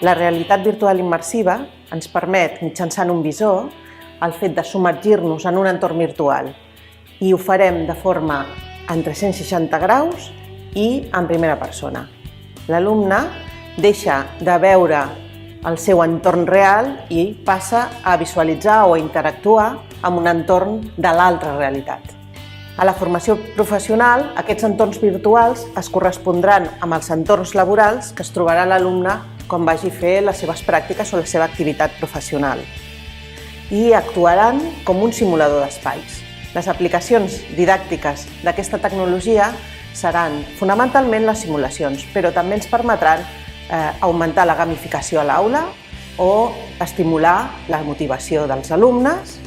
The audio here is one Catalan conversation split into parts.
La realitat virtual immersiva ens permet, mitjançant un visor, el fet de submergir-nos en un entorn virtual i ho farem de forma en 360 graus i en primera persona. L'alumne deixa de veure el seu entorn real i passa a visualitzar o a interactuar amb un entorn de l'altra realitat. A la formació professional, aquests entorns virtuals es correspondran amb els entorns laborals que es trobarà l'alumne quan vagi a fer les seves pràctiques o la seva activitat professional i actuaran com un simulador d'espais. Les aplicacions didàctiques d'aquesta tecnologia seran fonamentalment les simulacions, però també ens permetran augmentar la gamificació a l'aula o estimular la motivació dels alumnes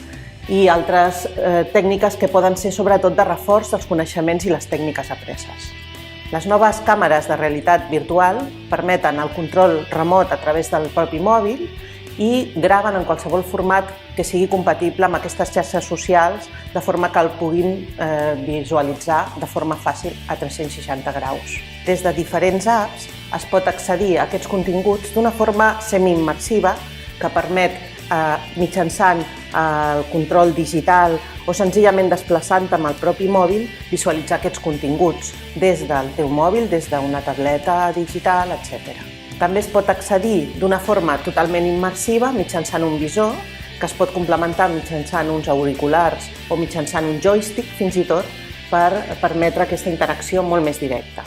i altres tècniques que poden ser sobretot de reforç dels coneixements i les tècniques apreses. Les noves càmeres de realitat virtual permeten el control remot a través del propi mòbil i graven en qualsevol format que sigui compatible amb aquestes xarxes socials de forma que el puguin visualitzar de forma fàcil a 360 graus. Des de diferents apps es pot accedir a aquests continguts d'una forma semi-immersiva que permet, mitjançant el control digital o senzillament desplaçant-te amb el propi mòbil, visualitzar aquests continguts des del teu mòbil, des d'una tableta digital, etc. També es pot accedir d'una forma totalment immersiva mitjançant un visor que es pot complementar mitjançant uns auriculars o mitjançant un joystick, fins i tot, per permetre aquesta interacció molt més directa.